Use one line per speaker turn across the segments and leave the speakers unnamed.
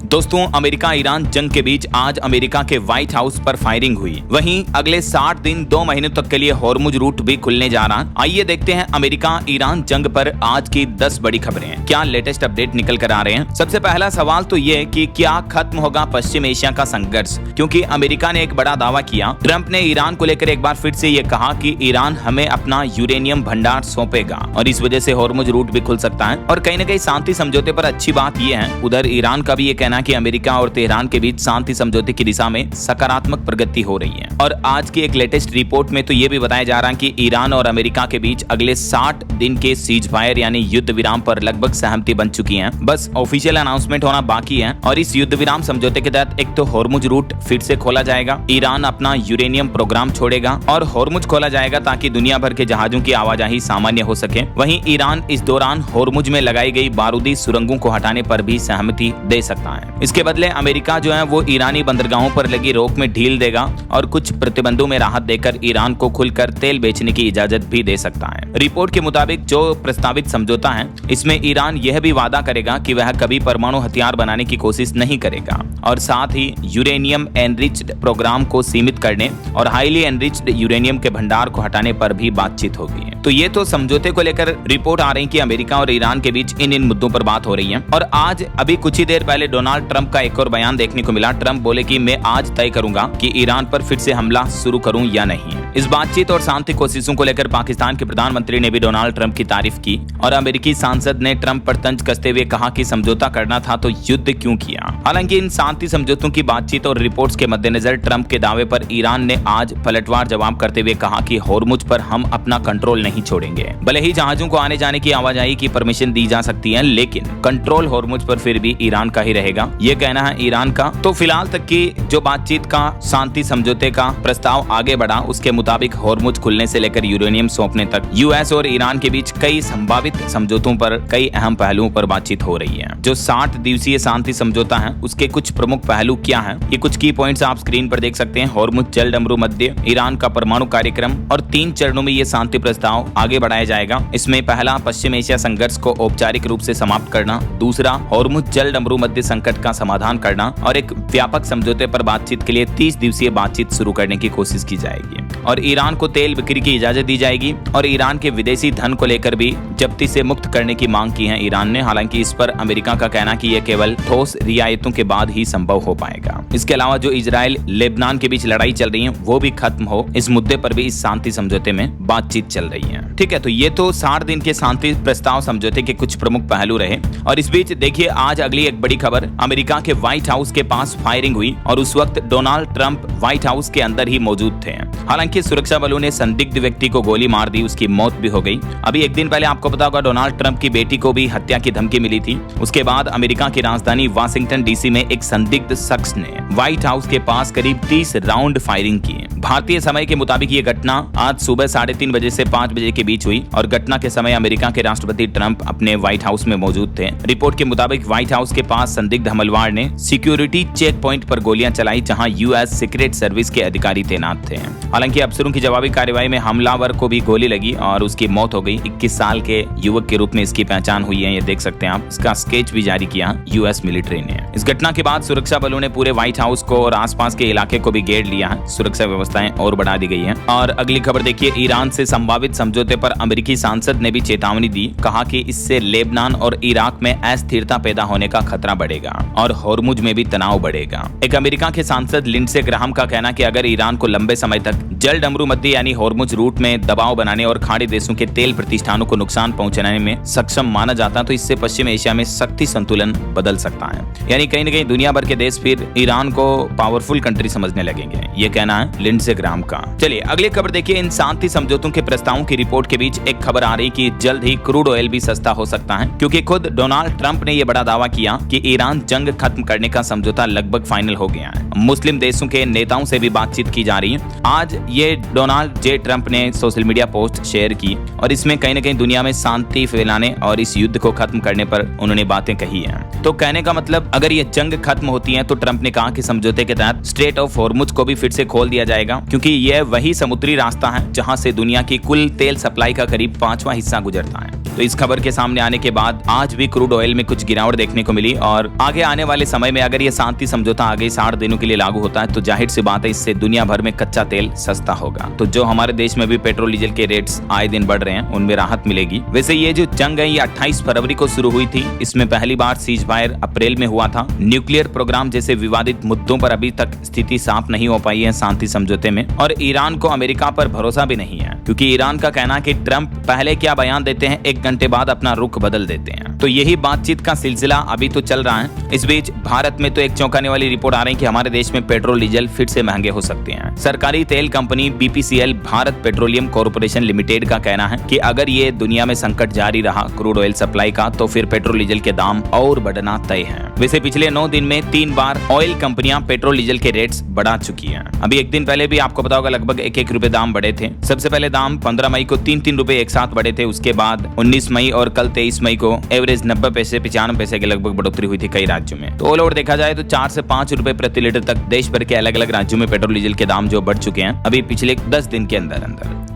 दोस्तों, America Iran जंग के बीच आज अमेरिका के व्हाइट हाउस पर फायरिंग हुई। वहीं अगले 60 दिन 2 महीनों तक के लिए हॉर्मुज रूट भी खुलने जा रहा। आइए देखते हैं अमेरिका ईरान जंग पर आज की 10 बड़ी खबरें, क्या लेटेस्ट अपडेट निकल कर आ रहे हैं। सबसे पहला सवाल तो ये कि क्या खत्म होगा पश्चिम एशिया का संघर्ष, क्योंकि अमेरिका ने एक बड़ा दावा किया। ट्रंप ने ईरान को लेकर एक बार फिर से ये कहा कि ईरान हमें अपना यूरेनियम भंडार सौंपेगा और इस वजह से हॉर्मुज रूट भी खुल सकता है। और कहीं न कहीं शांति समझौते पर अच्छी बात यह है, उधर ईरान का भी ये कहना कि अमेरिका और तेहरान के बीच शांति समझौते की दिशा में सकारात्मक प्रगति हो रही है। और आज की एक लेटेस्ट रिपोर्ट में तो ये भी बताया जा रहा है कि ईरान और अमेरिका के बीच अगले 60 दिन के सीज फायर यानी युद्ध विराम पर लगभग सहमति बन चुकी है। बस ऑफिशियल अनाउंसमेंट होना बाकी है। और इस युद्ध विराम समझौते के तहत एक तो हॉर्मुज रूट फिर से खोला जाएगा, ईरान अपना यूरेनियम प्रोग्राम छोड़ेगा और हॉर्मुज खोला जाएगा ताकि दुनिया भर के जहाजों की आवाजाही सामान्य हो सके। वहीं ईरान इस दौरान हॉर्मुज में लगाई गई बारूदी सुरंगों को हटाने पर भी सहमति दे सकता है। इसके बदले अमेरिका जो है वो ईरानी बंदरगाहों पर लगी रोक में ढील देगा और कुछ प्रतिबंधों में राहत देकर ईरान को खुलकर तेल बेचने की इजाजत भी दे सकता है। रिपोर्ट के मुताबिक जो प्रस्तावित समझौता है, इसमें ईरान यह भी वादा करेगा कि वह कभी परमाणु हथियार बनाने की कोशिश नहीं करेगा और साथ ही यूरेनियम एनरिच्ड प्रोग्राम को सीमित करने और हाईली एनरिच्ड यूरेनियम के भंडार को हटाने पर भी बातचीत होगी। तो ये तो समझौते को लेकर रिपोर्ट आ रही कि अमेरिका और ईरान के बीच इन मुद्दों पर बात हो रही है। और आज अभी कुछ ही देर पहले डोनाल्ड ट्रंप का एक और बयान देखने को मिला। ट्रंप बोले कि मैं आज तय करूंगा कि ईरान पर फिर से हमला शुरू करूं या नहीं। इस बातचीत और शांति कोशिशों को लेकर पाकिस्तान के प्रधानमंत्री ने भी डोनाल्ड ट्रंप की तारीफ की और अमेरिकी सांसद ने ट्रंप पर तंज कसते हुए कहा कि समझौता करना था तो युद्ध क्यों किया। हालांकि इन शांति समझौतों की बातचीत और रिपोर्ट्स के मद्देनजर ट्रंप के दावे पर ईरान ने आज पलटवार जवाब करते हुए कहा कि हॉर्मुज पर हम अपना कंट्रोल नहीं छोड़ेंगे। भले ही जहाजों को आने जाने की आवाजाही की परमिशन दी जा सकती है, लेकिन कंट्रोल हॉर्मुज पर फिर भी ईरान का ही रहेगा, ये कहना है ईरान का। तो फिलहाल तक की जो बातचीत का शांति समझौते का प्रस्ताव आगे बढ़ा, उसके मुताबिक हॉर्मुज खुलने से लेकर यूरेनियम सौंपने तक यूएस और ईरान के बीच कई संभावित समझौतों पर कई अहम पहलुओं पर बातचीत हो रही है। जो 60 दिवसीय शांति समझौता है, उसके कुछ प्रमुख पहलू क्या हैं, ये कुछ की पॉइंट्स आप स्क्रीन पर देख सकते हैं। हॉर्मुज जल डमरू मध्य, ईरान का परमाणु कार्यक्रम और 3 चरणों में ये शांति प्रस्ताव आगे बढ़ाया जाएगा। इसमें पहला पश्चिम एशिया संघर्ष को औपचारिक रूप से समाप्त करना, दूसरा हॉर्मुज जल डमरू मध्य संकट का समाधान करना और एक व्यापक समझौते पर बातचीत के लिए 30 दिवसीय बातचीत शुरू करने की कोशिश की जाएगी। और ईरान को तेल बिक्री की इजाजत दी जाएगी और ईरान के विदेशी धन को लेकर भी जब्ती से मुक्त करने की मांग की है ईरान ने। हालांकि इस पर अमेरिका का कहना कि यह केवल ठोस रियायतों के बाद ही संभव हो पाएगा। इसके अलावा जो इजराइल लेबनान के बीच लड़ाई चल रही है वो भी खत्म हो, इस मुद्दे पर भी इस शांति समझौते में बातचीत चल रही है। ठीक है, तो ये तो 60 दिन के शांति प्रस्ताव समझौते के कुछ प्रमुख पहलू रहे। और इस बीच देखिए आज अगली एक बड़ी खबर, अमेरिका के व्हाइट हाउस के पास फायरिंग हुई और उस वक्त डोनाल्ड ट्रंप व्हाइट हाउस के अंदर ही मौजूद थे। हालांकि सुरक्षा बलों ने संदिग्ध व्यक्ति को गोली मार दी, उसकी मौत भी हो गई। अभी एक दिन पहले आपको पता होगा डोनाल्ड ट्रंप की बेटी को भी हत्या की धमकी मिली थी। उसके बाद अमेरिका की राजधानी वाशिंगटन डीसी में एक संदिग्ध शख्स ने व्हाइट हाउस के पास करीब 30 राउंड फायरिंग की। भारतीय समय के मुताबिक ये घटना आज सुबह 3:30 बजे से 5 बजे के बीच हुई और घटना के समय अमेरिका के राष्ट्रपति ट्रंप अपने व्हाइट हाउस में मौजूद थे। रिपोर्ट के मुताबिक व्हाइट हाउस के पास संदिग्ध हमलवार ने सिक्योरिटी चेक पॉइंट पर गोलियां चलाई, जहां यूएस सीक्रेट सर्विस के अधिकारी तैनात थे। हालांकि अफसरों की जवाबी कार्रवाई में हमलावर को भी गोली लगी और उसकी मौत हो गई। 21 साल के युवक के रूप में इसकी पहचान हुई है, ये देख सकते हैं आप। इसका स्केच भी जारी किया यूएस मिलिट्री ने। इस घटना के बाद सुरक्षा बलों ने पूरे व्हाइट हाउस को और आसपास के इलाके को भी घेर लिया है। सुरक्षा व्यवस्थाएं और बढ़ा दी गई है। और अगली खबर देखिए, ईरान से संभावित समझौते पर अमेरिकी सांसद ने भी चेतावनी दी, कहा कि इससे लेबनान और इराक में अस्थिरता पैदा होने का खतरा बढ़ेगा और हॉर्मुज में भी तनाव बढ़ेगा। एक अमेरिका के सांसद लिंडसे ग्राहम का कहना कि अगर ईरान को लंबे समय तक जल डमरू मध्य यानी हॉर्मुज रूट में दबाव बनाने और खाड़ी देशों के तेल प्रतिष्ठानों को नुकसान पहुंचाने में सक्षम माना जाता तो इससे पश्चिम एशिया में शक्ति संतुलन बदल सकता है। यानी कहीं न कहीं दुनिया भर के देश फिर ईरान को पावरफुल कंट्री समझने लगेंगे, ये कहना है लिंडसे ग्राहम का। चलिए अगली खबर देखिए, इन शांति समझौतों के प्रस्तावों की रिपोर्ट के बीच एक खबर आ रही कि जल्द ही क्रूड ऑयल भी सस्ता हो सकता है, क्योंकि खुद डोनाल्ड ट्रंप ने यह बड़ा दावा किया कि ईरान जंग खत्म करने का समझौता लगभग फाइनल हो गया है। मुस्लिम देशों के नेताओं से भी बातचीत की जा रही है। आज ये डोनाल्ड जे ट्रंप ने सोशल मीडिया पोस्ट शेयर की और इसमें कहीं न कहीं दुनिया में शांति फैलाने और इस युद्ध को खत्म करने पर उन्होंने बातें कही हैं। तो कहने का मतलब अगर ये जंग खत्म होती है तो ट्रंप ने कहा कि समझौते के तहत स्ट्रेट ऑफ हॉर्मुज को भी फिर से खोल दिया जाएगा, क्योंकि यह वही समुद्री रास्ता है जहां से दुनिया की कुल तेल सप्लाई का करीब 5वां हिस्सा गुजरता है। तो इस खबर के सामने आने के बाद आज भी क्रूड ऑयल में कुछ गिरावट देखने को मिली और आगे आने वाले समय में अगर ये शांति समझौता आगे 60 दिनों के लिए लागू होता है तो जाहिर सी बात है इससे दुनिया भर में कच्चा तेल सस्ता होगा। तो जो हमारे देश में भी पेट्रोल डीजल के रेट्स आए दिन बढ़ रहे हैं उनमें राहत मिलेगी। वैसे ये जो जंग है ये 28 फरवरी को शुरू हुई थी। इसमें पहली बार सीज फायर अप्रैल में हुआ था। न्यूक्लियर प्रोग्राम जैसे विवादित मुद्दों पर अभी तक स्थिति साफ नहीं हो पाई है शांति समझौते में, और ईरान को अमेरिका पर भरोसा भी नहीं है क्योंकि ईरान का कहना है कि ट्रंप पहले क्या बयान देते हैं 1 घंटे बाद अपना रुख बदल देते हैं। तो यही बातचीत का सिलसिला अभी तो चल रहा है। इस बीच भारत में तो एक चौंकाने वाली रिपोर्ट आ रही है कि हमारे देश में पेट्रोल डीजल फिर से महंगे हो सकते हैं। सरकारी तेल company BPCL Bharat petroleum corporation limited का कहना है कि अगर ये दुनिया में संकट जारी रहा क्रूड ऑयल सप्लाई का तो फिर पेट्रोल डीजल के दाम और बढ़ना तय है। वैसे पिछले 9 दिन में 3 बार ऑयल कंपनियां पेट्रोल डीजल के रेट्स बढ़ा चुकी हैं। अभी एक दिन पहले भी आपको पता होगा लगभग 1-1 रुपए दाम बढ़े थे। सबसे पहले दाम 15 मई को 3-3 रुपए एक साथ बढ़े थे। उसके बाद 19 मई और कल 23 मई को एवरेज 90 पैसे 95 पैसे के लगभग बढ़ोतरी हुई थी कई राज्यों में। तो ऑल ओवर देखा जाए तो 4 से 5 रुपए प्रति लीटर तक देश भर के अलग अलग राज्यों में पेट्रोल डीजल के दाम जो बढ़ चुके हैं अभी पिछले 10 दिन के अंदर।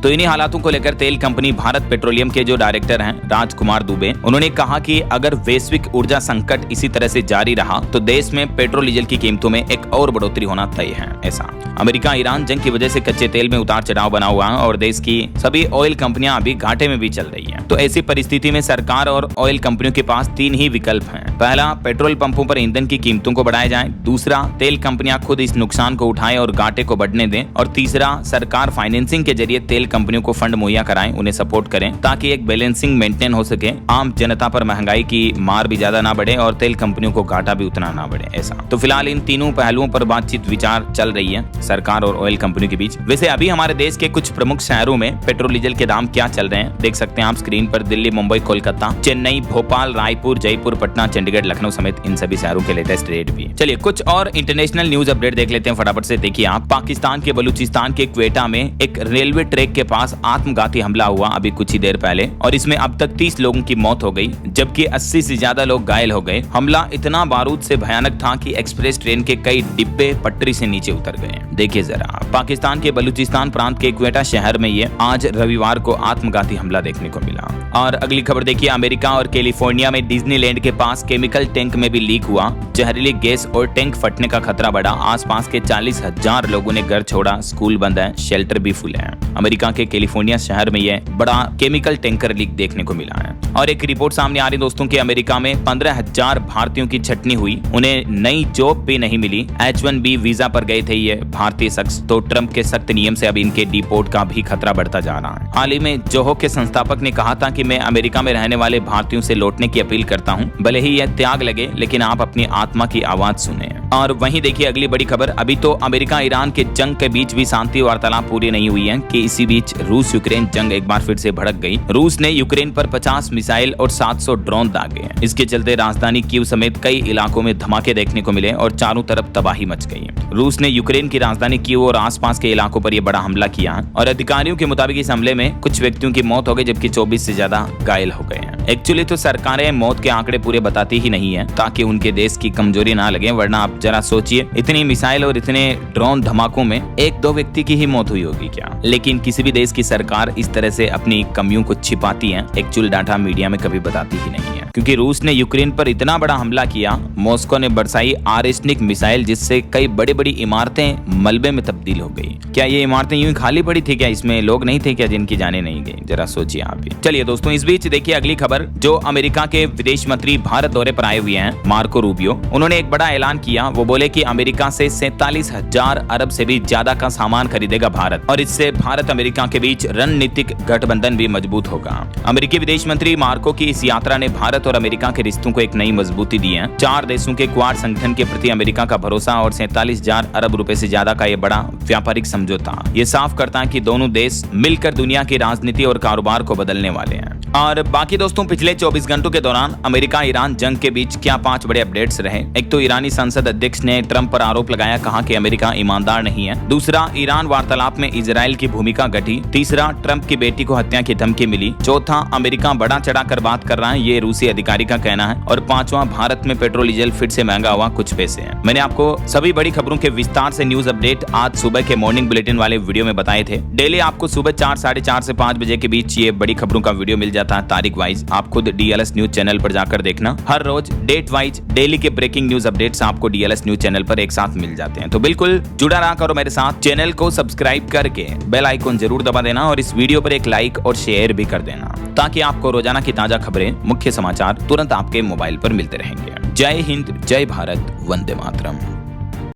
तो इन्हीं हालातों को लेकर तेल कंपनी भारत पेट्रोलियम के जो डायरेक्टर हैं राजकुमार दुबे, उन्होंने कहा कि अगर वैश्विक ऊर्जा संकट इसी तरह से जारी रहा तो देश में पेट्रोल डीजल की कीमतों में एक और बढ़ोतरी होना तय है। ऐसा अमेरिका ईरान जंग की वजह से कच्चे तेल में उतार चढ़ाव बना हुआ है और देश की सभी ऑयल कंपनियां अभी घाटे में भी चल रही हैं। तो ऐसी परिस्थिति में सरकार और ऑयल कंपनियों के पास 3 ही विकल्प हैं। पहला, पेट्रोल पंपों पर ईंधन की कीमतों को बढ़ाया जाए। दूसरा, तेल कंपनियां खुद इस नुकसान को उठाएं और घाटे को बढ़ने दें। और तीसरा, सरकार फाइनेंसिंग के जरिए तेल कंपनियों को फंड मुहैया कराएं, उन्हें सपोर्ट करें ताकि एक बैलेंसिंग मेंटेन हो सके, आम जनता पर महंगाई की मार भी ज्यादा ना बढ़े और तेल कंपनियों को घाटा भी उतना ना बढ़े। ऐसा तो फिलहाल इन तीनों पहलुओं पर बातचीत विचार चल रही है सरकार और ऑयल कंपनियों के बीच। वैसे अभी हमारे देश के कुछ प्रमुख शहरों में पेट्रोल डीजल के दाम क्या चल रहे हैं देख सकते हैं आप स्क्रीन पर। दिल्ली, मुंबई, कोलकाता, चेन्नई, भोपाल, रायपुर, जयपुर, पटना, चंडीगढ़, लखनऊ समेत इन सभी शहरों के लेटेस्ट रेट भी। चलिए कुछ और इंटरनेशनल न्यूज अपडेट देख लेते हैं फटाफट से। देखिए आप, पाकिस्तान के बलूचिस्तान के क्वेटा में एक रेलवे ट्रैक के पास आत्मघाती हमला हुआ अभी कुछ ही देर पहले और इसमें अब तक 30 लोगों की मौत हो गई जबकि 80 से ज्यादा लोग घायल हो गए। हमला इतना बारूद से भयानक था कि एक्सप्रेस ट्रेन के कई डिब्बे पटरी से नीचे उतर गए। देखिए जरा, पाकिस्तान के बलूचिस्तान प्रांत के क्वेटा शहर में ये आज रविवार को आत्मघाती हमला देखने को मिला। और अगली खबर देखिए, अमेरिका और कैलिफोर्निया में डिज्नीलैंड के पास केमिकल टैंक में भी लीक हुआ। जहरीली गैस और टैंक फटने का खतरा बढ़ा। आसपास के 40,000 लोगों ने घर छोड़ा, स्कूल बंद है, शेल्टर भी फुल है। अमेरिका के कैलिफोर्निया शहर में यह बड़ा केमिकल टैंकर लीक देखने को मिला है। और एक रिपोर्ट सामने आ रही दोस्तों कि अमेरिका में 15,000 भारतीयों की छटनी हुई, उन्हें नई जॉब भी नहीं मिली। H-1B वीजा पर गए थे ये भारतीय शख्स, तो ट्रंप के सख्त नियम से अब इनके डिपोर्ट का भी खतरा बढ़ता जा रहा है। हाल ही में जोहो के संस्थापक ने कहा था कि मैं अमेरिका में रहने वाले भारतीयों से लौटने की अपील करता हूं, भले ही यह त्याग लगे लेकिन आप अपनी आत्मा की आवाज सुने। और वहीं देखिए अगली बड़ी खबर, अभी तो अमेरिका ईरान के जंग के बीच भी शांति वार्तालाप पूरी नहीं हुई है कि इसी बीच रूस यूक्रेन जंग एक बार फिर से भड़क गई। रूस ने यूक्रेन पर 50 मिसाइल और 700 ड्रोन दागे हैं। इसके चलते राजधानी कीव समेत कई इलाकों में धमाके देखने को मिले और चारों तरफ तबाही मच गई। रूस ने यूक्रेन की राजधानी कीव और आसपास के इलाकों पर यह बड़ा हमला किया और अधिकारियों के मुताबिक इस हमले में कुछ व्यक्तियों की मौत हो गई जबकि 24 से ज्यादा घायल हो गए हैं। एक्चुअली तो सरकारें मौत के आंकड़े पूरे बताती ही नहीं है ताकि उनके देश की कमजोरी ना लगे, वरना आप जरा सोचिए इतनी मिसाइल और इतने ड्रोन धमाकों में 1-2 व्यक्ति की ही मौत हुई होगी क्या। लेकिन किसी भी देश की सरकार इस तरह से अपनी कमियों को छिपाती है, एक्चुअल डाटा मीडिया में कभी बताती ही नहीं है। क्योंकि रूस ने यूक्रेन पर इतना बड़ा हमला किया, मॉस्को ने बरसाई आर्सेनिक मिसाइल जिससे कई बड़ी बड़ी इमारतें मलबे में तब्दील हो गई। क्या ये इमारतें यूं ही खाली पड़ी थी क्या, इसमें लोग नहीं थे क्या जिनकी जाने नहीं गई, जरा सोचिए आप भी। चलिए दोस्तों, इस बीच देखिए अगली खबर, जो अमेरिका के विदेश मंत्री भारत दौरे पर आए हुए हैं मार्को रूबियो, उन्होंने एक बड़ा ऐलान किया। वो बोले कि अमेरिका से 47,000 अरब से भी ज्यादा का सामान खरीदेगा भारत और इससे भारत अमेरिका के बीच रणनीतिक गठबंधन भी मजबूत होगा। अमेरिकी विदेश मंत्री मार्को की इस यात्रा ने भारत और अमेरिका के रिश्तों को एक नई मजबूती दी है। 4 देशों के क्वाड संगठन के प्रति अमेरिका का भरोसा और 47,000 अरब रुपए से ज्यादा का यह बड़ा व्यापारिक समझौता ये साफ करता है कि दोनों देश मिलकर दुनिया की राजनीति और कारोबार को बदलने वाले हैं। और बाकी दोस्तों, पिछले 24 घंटों के दौरान अमेरिका ईरान जंग के बीच क्या 5 बड़े अपडेट्स रहे। एक तो ईरानी संसद अध्यक्ष ने ट्रंप पर आरोप लगाया, कहा कि अमेरिका ईमानदार नहीं है। दूसरा, ईरान वार्तालाप में इजराइल की भूमिका घटी। तीसरा, ट्रंप की बेटी को हत्या की धमकी मिली। चौथा, अमेरिका बढ़ा चढ़ाकर बात कर रहा है, ये रूसी अधिकारी का कहना है। और पांचवा, भारत में पेट्रोल डीजल फिर से महंगा हुआ कुछ पैसे हैं। मैंने आपको सभी बड़ी खबरों के विस्तार से न्यूज अपडेट आज सुबह के मॉर्निंग बुलेटिन वाले वीडियो में बताए थे। डेली आपको सुबह 4, साढ़े 4 से 5 बजे के बीच ये बड़ी खबरों का वीडियो मिल जाता जाता है तारीख वाइज, आप खुद DLS न्यूज चैनल पर जाकर देखना। हर रोज डेट वाइज डेली के ब्रेकिंग न्यूज अपडेट्स आपको DLS न्यूज चैनल पर एक साथ मिल जाते हैं। तो बिल्कुल जुड़ा रहा करो मेरे साथ, चैनल को सब्सक्राइब करके बेल आइकन जरूर दबा देना और इस वीडियो पर एक लाइक और शेयर भी कर देना, ताकि आपको रोजाना की ताजा खबरें, मुख्य समाचार तुरंत आपके मोबाइल पर मिलते रहेंगे। जय हिंद, जय भारत, वंदे मातरम।